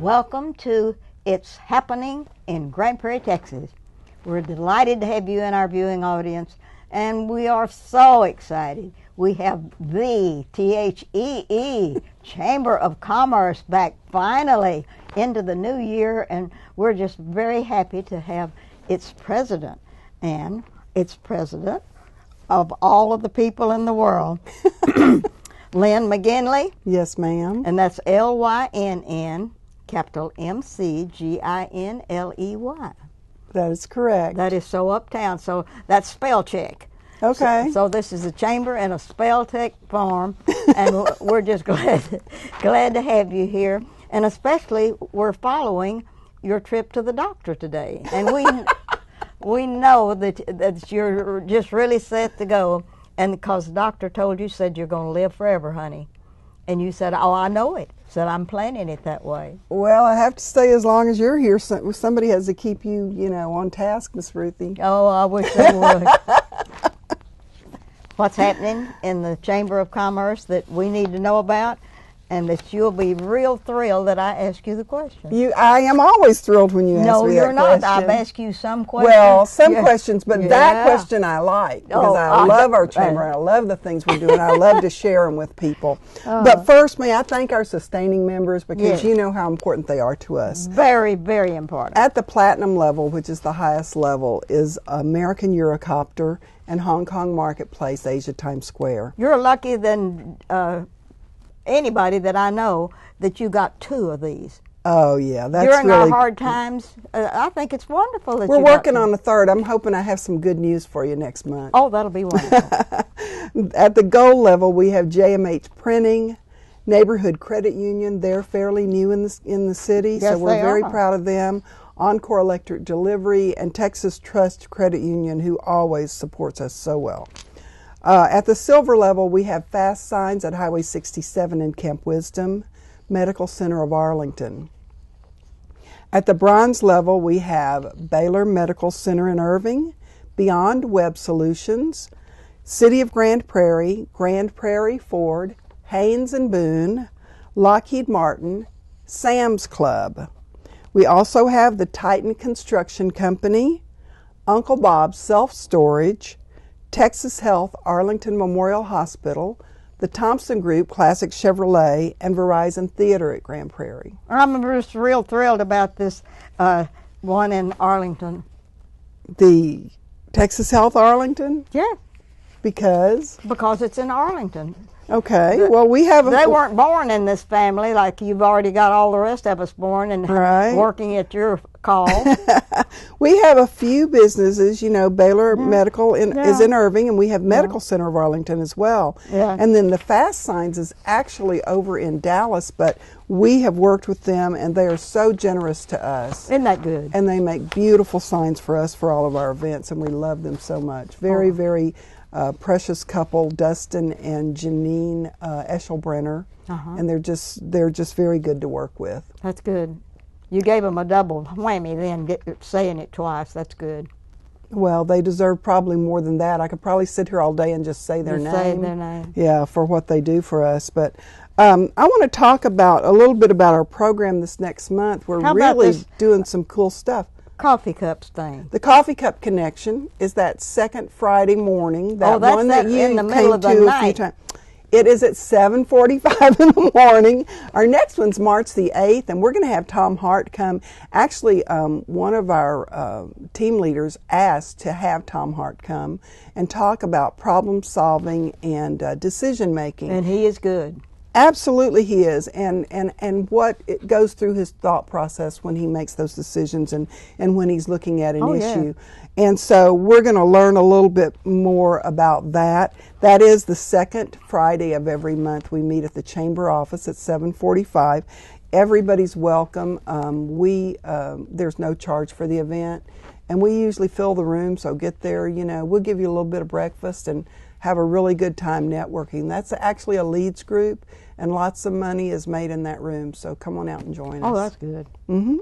Welcome to It's Happening in Grand Prairie, Texas. We're delighted to have you in our viewing audience, and we are so excited. We have the THEE, Chamber of Commerce, back finally into the new year, and we're just very happy to have its president, and its president of all of the people in the world, Lynn McGinley. Yes, ma'am. And that's Lynn, capital McGinley. That is correct. That is so uptown. So that's spell check. Okay. So this is a chamber in a spell check form, and we're just glad to have you here. And especially, we're following your trip to the doctor today, and we know that you're just really set to go. And because the doctor told you, said you're going to live forever, honey. And you said, oh, I know it. Said, I'm planning it that way. Well, I have to stay as long as you're here. Somebody has to keep you, on task, Miss Ruthie. Oh, I wish they would. What's happening in the Chamber of Commerce that we need to know about, and that you'll be real thrilled that I ask you the question. I am always thrilled when you ask me that question. No, you're not. I've asked you some questions. Well, some questions, but that question I like, because I love our chamber, and I love the things we do, and I love to share them with people. But first, may I thank our sustaining members, because you know how important they are to us. Very, very important. At the platinum level, which is the highest level, is American Eurocopter and Hong Kong Marketplace, Asia Times Square. You're lucky than anybody that I know that you got 2 of these. Oh, yeah. That's During really, our hard times, I think it's wonderful that we're you working got on the 3rd. I'm hoping I have some good news for you next month. Oh, that'll be wonderful. At the gold level, we have JMH Printing, Neighborhood Credit Union. They're fairly new in the city, Yes, so we're very are. proud of them. Encore Electric Delivery, and Texas Trust Credit Union, who always supports us so well. At the silver level, we have Fast Signs at Highway 67 in Camp Wisdom, Medical Center of Arlington. At the bronze level, we have Baylor Medical Center in Irving, Beyond Web Solutions, City of Grand Prairie Ford, Haynes and Boone, Lockheed Martin, Sam's Club. We also have the Titan Construction Company, Uncle Bob's Self-Storage, Texas Health Arlington Memorial Hospital, the Thompson Group Classic Chevrolet, and Verizon Theater at Grand Prairie. I'm just real thrilled about this one in Arlington. The Texas Health Arlington? Yeah. Because it's in Arlington. Okay. Well, we have They weren't born in this family like you've already got all the rest of us born and working at your call. We have a few businesses, Baylor Medical is in Irving, and we have Medical Center of Arlington as well. Yeah. And then the Fast Signs is actually over in Dallas, but we have worked with them, and they are so generous to us. Isn't that good? And they make beautiful signs for us for all of our events, and we love them so much. Very, very precious couple, Dustin and Janine Eschelbrenner, and they're just very good to work with. That's good. You gave them a double whammy then, saying it twice. That's good. Well, they deserve probably more than that. I could probably sit here all day and just say their name. Say their name. Yeah, for what they do for us. But I want to talk a little bit about our program this next month. We're really doing some cool stuff. Coffee cups thing. The Coffee Cup Connection is that second Friday morning. That that's one that you in the middle came of the to night. a few times. It is at 7:45 in the morning. Our next one's March the 8th, and we're going to have Tom Hart come. Actually, one of our team leaders asked to have Tom Hart come and talk about problem solving and decision making. And he is good. Absolutely he is, and what it goes through his thought process when he makes those decisions and when he's looking at an issue. And so we're going to learn a little bit more about that. That is the second Friday of every month. We meet at the Chamber office at 7:45. Everybody's welcome. There's no charge for the event, and we usually fill the room, so get there. We'll give you a little bit of breakfast and have a really good time networking. That's actually a leads group, and lots of money is made in that room, so come on out and join us. Oh, that's good. Mm-hmm.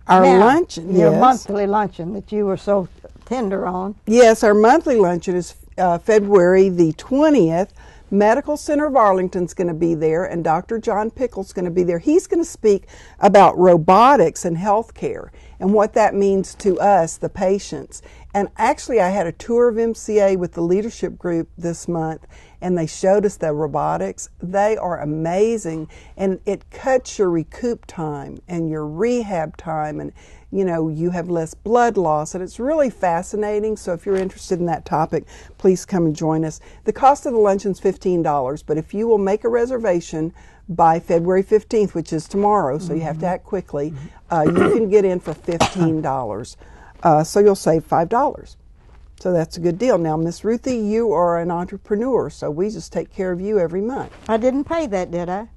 Our luncheon, your monthly luncheon that you were so tender on. Yes, our monthly luncheon is February the 20th, Medical Center of Arlington's going to be there, and Dr. John Pickle's going to be there. He's going to speak about robotics and healthcare and what that means to us, the patients. And actually, I had a tour of MCA with the leadership group this month, and they showed us the robotics. They are amazing, and it cuts your recoup time and your rehab time, and you have less blood loss, and it's really fascinating. So if you're interested in that topic, please come and join us. The cost of the luncheon is $15, but if you will make a reservation by February 15th, which is tomorrow, so you have to act quickly, you can get in for $15. So you'll save $5. So that's a good deal. Now, Miss Ruthie, you are an entrepreneur, so we just take care of you every month. I didn't pay that, did I?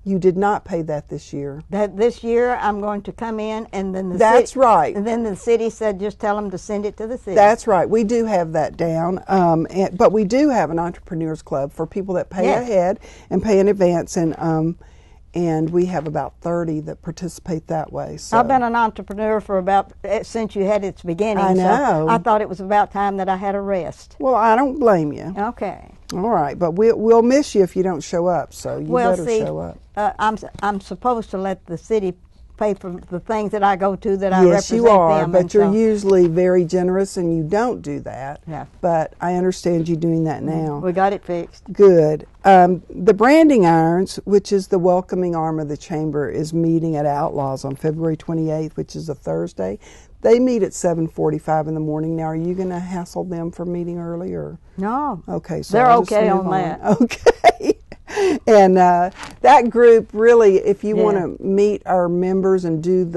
You did not pay that this year. That this year I'm going to come in, and then That's right. And then the city said just tell them to send it to the city. That's right. We do have that down, but we do have an entrepreneurs club for people that pay ahead and pay in advance, and we have about 30 that participate that way. So I've been an entrepreneur for since you had its beginning. I know. So I thought it was about time that I had a rest. Well, I don't blame you. Okay. All right, but we'll miss you if you don't show up. So you better show up. I'm supposed to let the city pay for the things that I go to that I Yes, represent you are, them. but you're usually very generous, and you don't do that. Yeah. But I understand you doing that now. We got it fixed. Good. The Branding Irons, which is the welcoming arm of the Chamber, is meeting at Outlaws on February 28th, which is a Thursday. They meet at 7:45 in the morning. Now, are you going to hassle them for meeting early, or? No. Okay, so they're I'll just okay move on that. Okay. And that group really, if you want to meet our members and do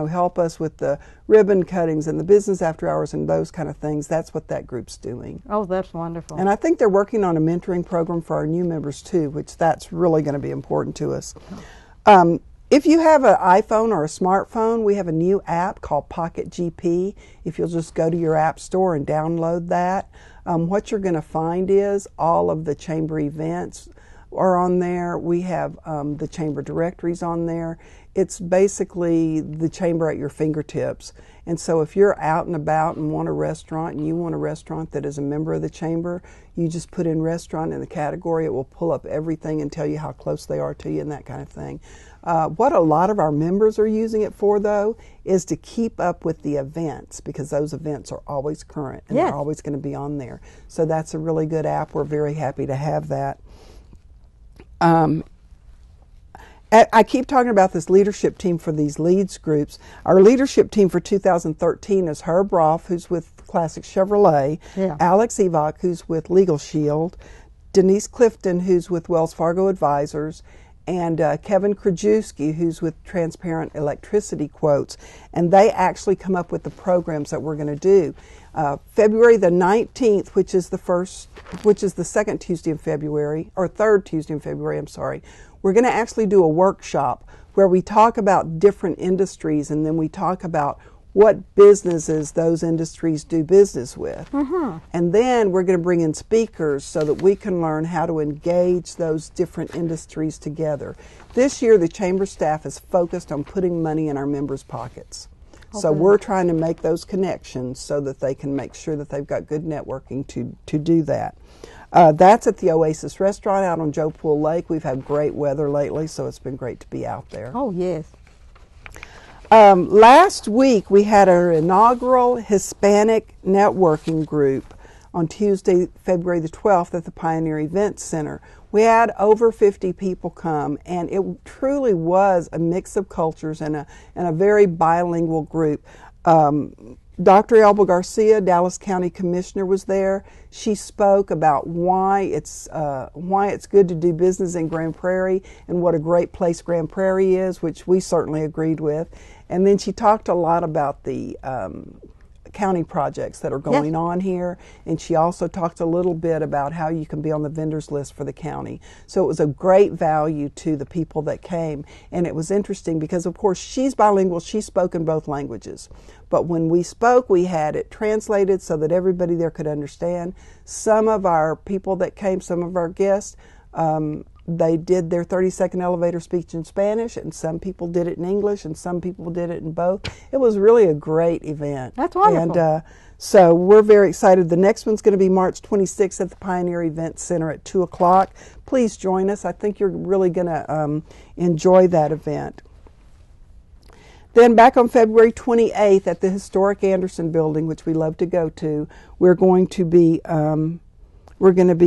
help us with the ribbon cuttings and the business after hours and those kind of things, that's what that group's doing. Oh, that's wonderful. And I think they're working on a mentoring program for our new members too, which that's really going to be important to us. If you have an iPhone or a smartphone, we have a new app called Pocket GP. If you'll just go to your app store and download that, what you're going to find is all of the chamber events are on there. We have the chamber directories on there. It's basically the chamber at your fingertips. And so if you're out and about and want a restaurant, and you want a restaurant that is a member of the chamber, you just put in restaurant in the category. It will pull up everything and tell you how close they are to you and that kind of thing. What a lot of our members are using it for, though, is to keep up with the events, because those events are always current and they're always going to be on there. So that's a really good app. We're very happy to have that. I keep talking about this leadership team for these leads groups. Our leadership team for 2013 is Herb Roth, who's with Classic Chevrolet, Alex Evok, who's with Legal Shield, Denise Clifton, who's with Wells Fargo Advisors, and Kevin Krajewski, who's with Transparent Electricity Quotes. And they actually come up with the programs that we're going to do. February the 19th, which is the second Tuesday in February, or third Tuesday in February, I'm sorry, we're going to actually do a workshop where we talk about different industries, and then we talk about what businesses those industries do business with. And then we're going to bring in speakers so that we can learn how to engage those different industries together. This year, the chamber staff is focused on putting money in our members' pockets. So we're trying to make those connections so that they can make sure that they've got good networking to do that. That's at the Oasis Restaurant out on Joe Pool Lake. We've had great weather lately, so it's been great to be out there. Oh, yes. Last week, we had our inaugural Hispanic networking group on Tuesday, February the 12th at the Pioneer Event Center. We had over 50 people come, and it truly was a mix of cultures and a very bilingual group. Dr. Elba Garcia, Dallas County Commissioner, was there. She spoke about why it's good to do business in Grand Prairie and what a great place Grand Prairie is, which we certainly agreed with. And then she talked a lot about the county projects that are going on here, and she also talked a little bit about how you can be on the vendors list for the county. So it was a great value to the people that came, and it was interesting because, of course, she's bilingual. She spoke in both languages, but when we spoke, we had it translated so that everybody there could understand. Some of our people that came, some of our guests, they did their 30-second elevator speech in Spanish, and some people did it in English, and some people did it in both. It was really a great event. That's wonderful. And So we're very excited. The next one's going to be March 26th at the Pioneer Event Center at 2 o'clock. Please join us. I think you're really going to enjoy that event. Then back on February 28th at the historic Anderson Building, which we love to go to, we're going to be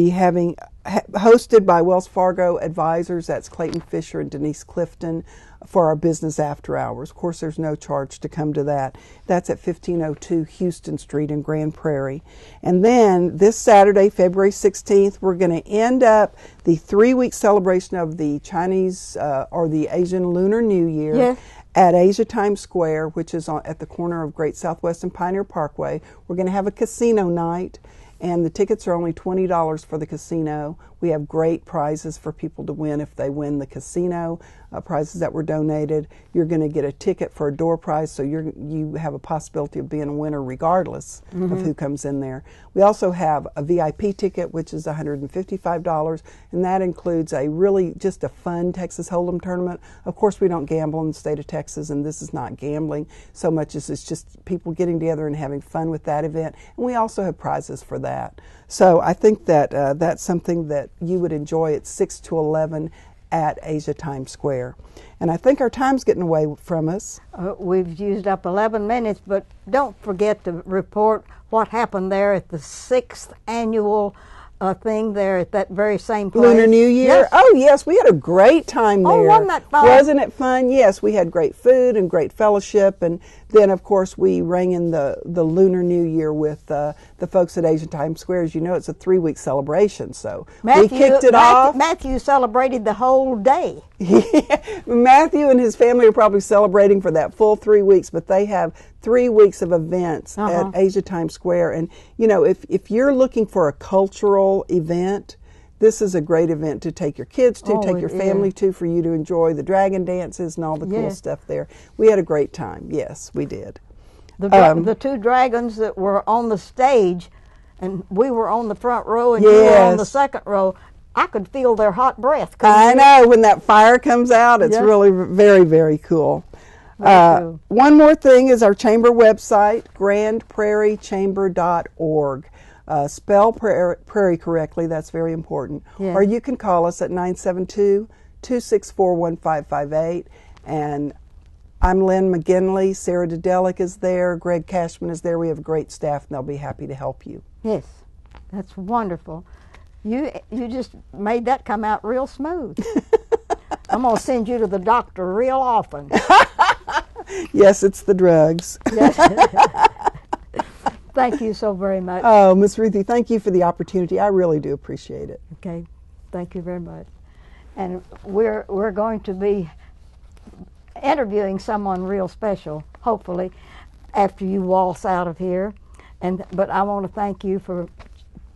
having hosted by Wells Fargo advisors. That's Clayton Fisher and Denise Clifton for our business after hours. Of course, there's no charge to come to that. That's at 1502 Houston Street in Grand Prairie. And then this Saturday, February 16th, we're going to end up the 3-week celebration of the Chinese or the Asian Lunar New Year. Yes. At Asia Times Square, which is at the corner of Great Southwest and Pioneer Parkway. We're going to have a casino night, and the tickets are only $20 for the casino. We have great prizes for people to win if they win the casino, prizes that were donated. You're going to get a ticket for a door prize, so you have a possibility of being a winner regardless of who comes in there. We also have a VIP ticket, which is $155, and that includes just a fun Texas Hold'em tournament. Of course, we don't gamble in the state of Texas, and this is not gambling so much as it's just people getting together and having fun with that event. And we also have prizes for that. So I think that that's something that you would enjoy at 6 to 11 at Asia Times Square. And I think our time's getting away from us. We've used up 11 minutes, but don't forget to report what happened there at the 6th annual thing there at that very same place. Lunar New Year? Yes. Oh, yes, we had a great time there. Oh, wasn't that fun? Wasn't it fun? Yes, we had great food and great fellowship, and then, of course, we rang in the Lunar New Year with the folks at Asian Times Square. As you know, it's a 3-week celebration, so we kicked it off. Matthew celebrated the whole day. Matthew and his family are probably celebrating for that full 3 weeks, but they have 3 weeks of events at Asia Times Square. And, you know, if you're looking for a cultural event, this is a great event to take your kids to, take your family to, for you to enjoy the dragon dances and all the cool stuff there. We had a great time. Yes, we did. The 2 dragons that were on the stage, and we were on the front row and you were on the second row, I could feel their hot breath. I know, when that fire comes out, it's really very, very cool. One more thing is our chamber website, grandprairiechamber.org. Spell prairie correctly, that's very important. Or you can call us at 972-264-1558. And I'm Lynn McGinley, Sarah Dedelic is there, Greg Cashman is there. We have a great staff, and they'll be happy to help you. Yes, that's wonderful. You just made that come out real smooth. I'm going to send you to the doctor real often. Yes, it's the drugs. Yes. Thank you so very much. Oh, Miss Ruthie, thank you for the opportunity. I really do appreciate it. Okay, thank you very much. And we're going to be interviewing someone real special, hopefully, after you waltz out of here. But I want to thank you for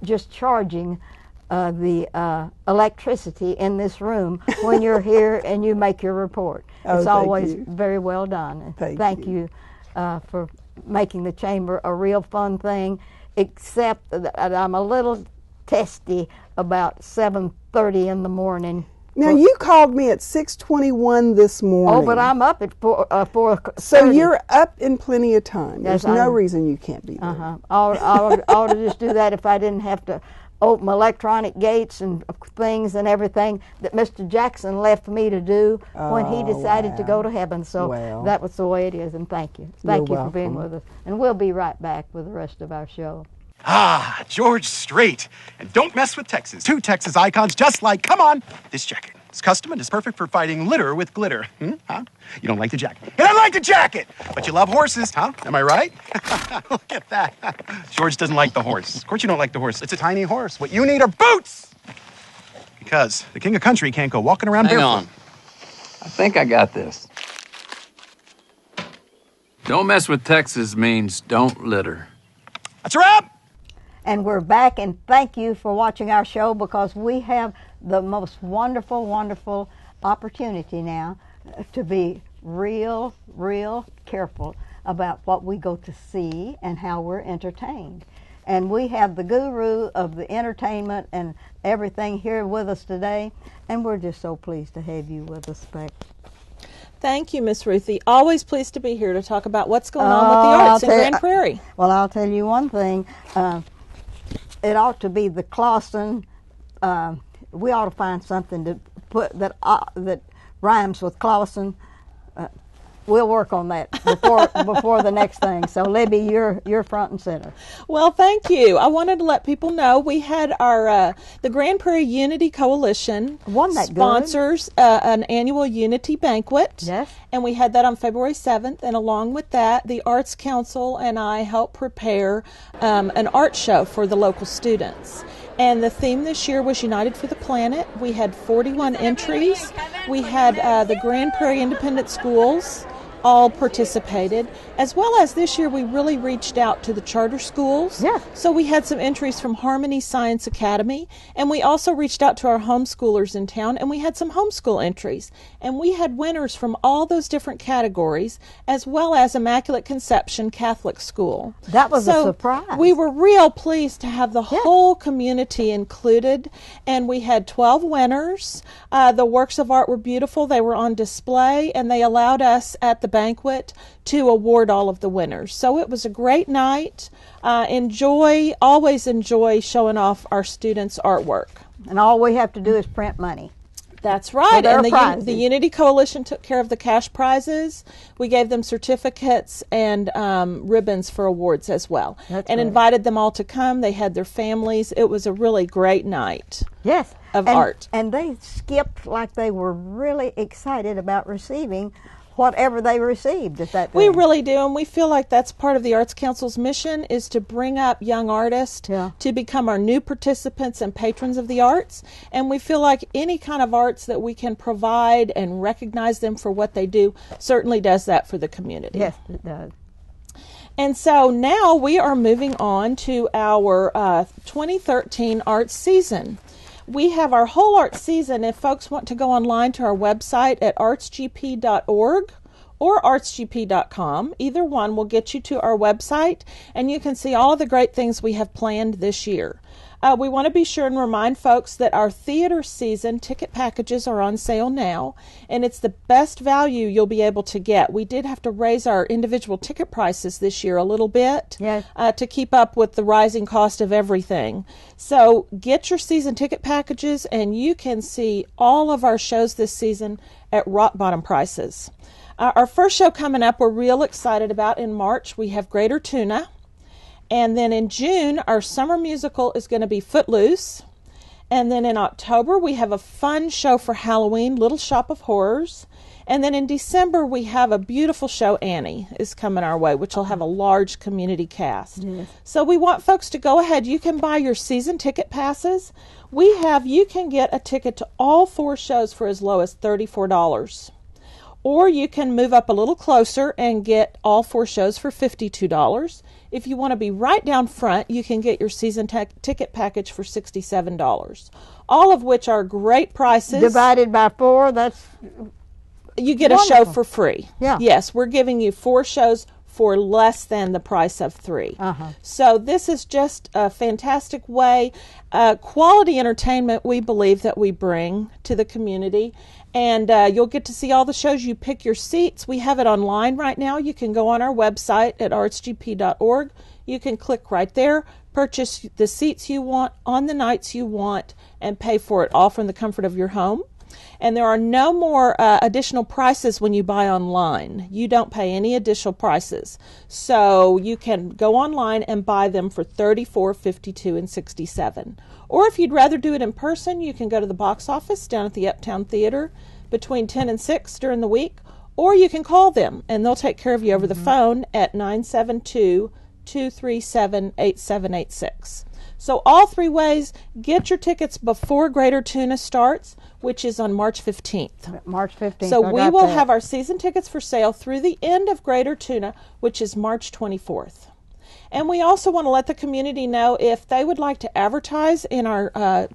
just charging the electricity in this room when you're here and you make your report. It's always very well done. Thank you for making the chamber a real fun thing, except that I'm a little testy about 7:30 in the morning. Now, you called me at 6:21 this morning. Oh, but I'm up at 4:30. So you're up in plenty of time. There's no reason you can't be there. I ought to just do that if I didn't have to open electronic gates and things and everything that Mr. Jackson left me to do when he decided to go to heaven. So that was the way it is, and thank you. Thank you for being with us. And we'll be right back with the rest of our show. Ah, George Strait. And don't mess with Texas. 2 Texas icons just like, come on, this jacket. It's custom and it's perfect for fighting litter with glitter. Huh? You don't like the jacket. And I like the jacket! But you love horses, huh? Am I right? Look at that. George doesn't like the horse. Of course you don't like the horse. It's a tiny horse. What you need are boots! Because the king of country can't go walking around barefoot. Hang on. I think I got this. Don't mess with Texas means don't litter. That's a wrap! And we're back, and thank you for watching our show, because we have the most wonderful, wonderful opportunity now to be real careful about what we go to see and how we're entertained. And we have the guru of the entertainment and everything here with us today, and we're just so pleased to have you with us, Beck. Thank you, Miss Ruthie. Always pleased to be here to talk about what's going on with the arts in Grand Prairie. Well, I'll tell you one thing. It ought to be the Clawson. We ought to find something to put that rhymes with Clawson. We'll work on that before the next thing. So, Libby, you're front and center. Well, thank you. I wanted to let people know we had our the Grand Prairie Unity Coalition sponsors an annual Unity banquet. Yes. And we had that on February 7th. And along with that, the Arts Council and I helped prepare an art show for the local students. And the theme this year was United for the Planet. We had 41 entries. We had the Grand Prairie Independent Schools all participated, as well as this year we really reached out to the charter schools. Yes. So we had some entries from Harmony Science Academy, and we also reached out to our homeschoolers in town, and we had some homeschool entries. And we had winners from all those different categories, as well as Immaculate Conception Catholic School. That was a surprise. We were real pleased to have the whole community included, and we had 12 winners. The works of art were beautiful. They were on display, and they allowed us at the banquet to award all of the winners. So it was a great night. Always enjoy showing off our students' artwork. And all we have to do is print money. That's right. And the Unity Coalition took care of the cash prizes. We gave them certificates and ribbons for awards as well. Invited them all to come. They had their families. It was a really great night. Yes. Of art. And they skipped like they were really excited about receiving whatever they received at that time. We really do, and we feel like that's part of the Arts Council's mission, is to bring up young artists to become our new participants and patrons of the arts. And we feel like any kind of arts that we can provide and recognize them for what they do certainly does that for the community. Yes, it does. And so now we are moving on to our 2013 arts season. We have our whole art season. If folks want to go online to our website at artsgp.org or artsgp.com, either one will get you to our website, and you can see all of the great things we have planned this year. We want to be sure and remind folks that our theater season ticket packages are on sale now, and it's the best value you'll be able to get. We did have to raise our individual ticket prices this year a little bit to keep up with the rising cost of everything. So get your season ticket packages, and you can see all of our shows this season at rock bottom prices. Our first show coming up we're real excited about in March. We have Greater Tuna. And then in June, our summer musical is going to be Footloose. And then in October, we have a fun show for Halloween, Little Shop of Horrors. And then in December, we have a beautiful show, Annie, is coming our way, which will have a large community cast. Yes. So we want folks to go ahead. You can buy your season ticket passes. You can get a ticket to all 4 shows for as low as $34. Or you can move up a little closer and get all 4 shows for $52. If you want to be right down front, you can get your season ticket package for $67. All of which are great prices. Divided by 4, you get wonderful. A show for free. Yeah. Yes, we're giving you 4 shows for less than the price of 3. So this is just a fantastic way. Quality entertainment, we believe, that we bring to the community. And you'll get to see all the shows. You pick your seats. We have it online right now. You can go on our website at artsgp.org. You can click right there, purchase the seats you want on the nights you want, and pay for it all from the comfort of your home. And there are no more additional prices when you buy online. You don't pay any additional prices. So you can go online and buy them for $34, $52, and $67. Or if you'd rather do it in person, you can go to the box office down at the Uptown Theater between 10 and 6 during the week. Or you can call them, and they'll take care of you over the phone at 972-237-8786. So all 3 ways, get your tickets before Greater Tuna starts, which is on March 15th. March 15th. So we will have our season tickets for sale through the end of Greater Tuna, which is March 24th. And we also want to let the community know if they would like to advertise in our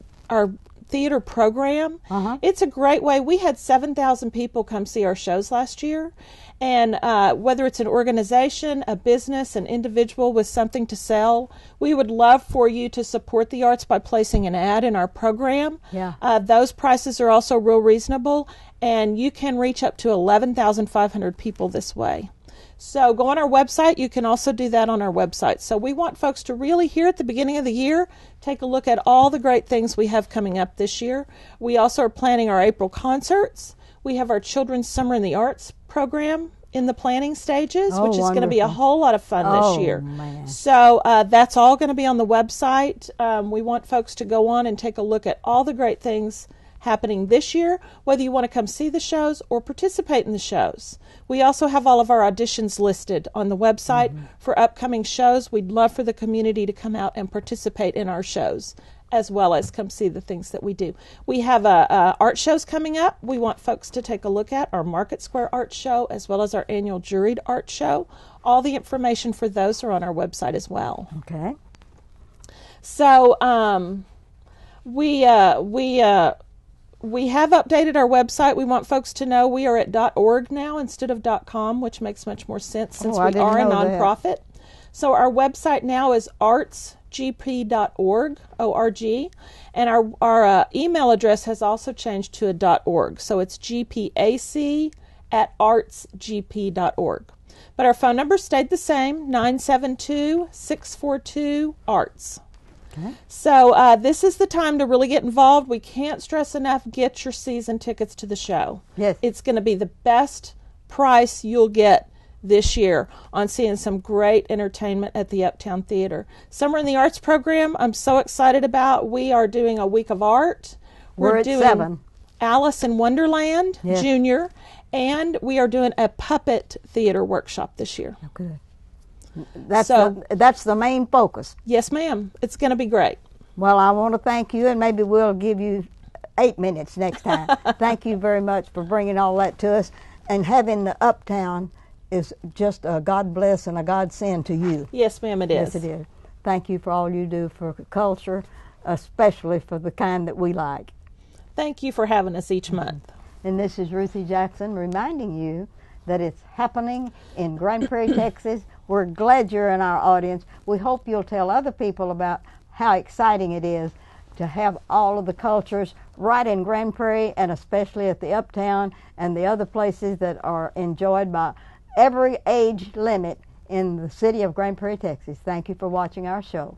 theater program. It's a great way. We had 7,000 people come see our shows last year, And whether it's an organization, a business, an individual with something to sell, we would love for you to support the arts by placing an ad in our program. Yeah. Those prices are also real reasonable, and you can reach up to 11,500 people this way. So go on our website. You can also do that on our website. So we want folks to really, here at the beginning of the year, take a look at all the great things we have coming up this year. We also are planning our April concerts. We have our Children's Summer in the Arts program in the planning stages, which is going to be a whole lot of fun this year. Man. So that's all going to be on the website. We want folks to go on and take a look at all the great things happening this year, whether you want to come see the shows or participate in the shows. We also have all of our auditions listed on the website for upcoming shows. We'd love for the community to come out and participate in our shows, as well as come see the things that we do. We have art shows coming up. We want folks to take a look at our Market Square Art Show, as well as our annual Juried Art Show. All the information for those are on our website as well. Okay. So we have updated our website. We want folks to know we are at .org now instead of .com, which makes much more sense since I we didn't are a know that. nonprofit. So our website now is artsgp.org, O-R-G, and our email address has also changed to a .org. So it's gpac@artsgp.org. But our phone number stayed the same, 972-642-ARTS. So this is the time to really get involved. We can't stress enough, get your season tickets to the show. Yes. It's going to be the best price you'll get this year on seeing some great entertainment at the Uptown Theater. Summer in the Arts program, I'm so excited about. We are doing a week of art. We're at doing 7. Alice in Wonderland Yes. Junior, and we are doing a puppet theater workshop this year. Good. That's So- that's the main focus. Yes, ma'am. It's going to be great. Well, I want to thank you, and maybe we'll give you 8 minutes next time. Thank you very much for bringing all that to us. And having the Uptown is just a God bless and a godsend to you. Yes, ma'am, it is. Yes, it is. Thank you for all you do for culture, especially for the kind that we like. Thank you for having us each month. And this is Ruthie Jackson reminding you that it's happening in Grand Prairie, Texas. We're glad you're in our audience. We hope you'll tell other people about how exciting it is to have all of the cultures right in Grand Prairie, and especially at the Uptown and the other places that are enjoyed by every age limit in the city of Grand Prairie, Texas. Thank you for watching our show.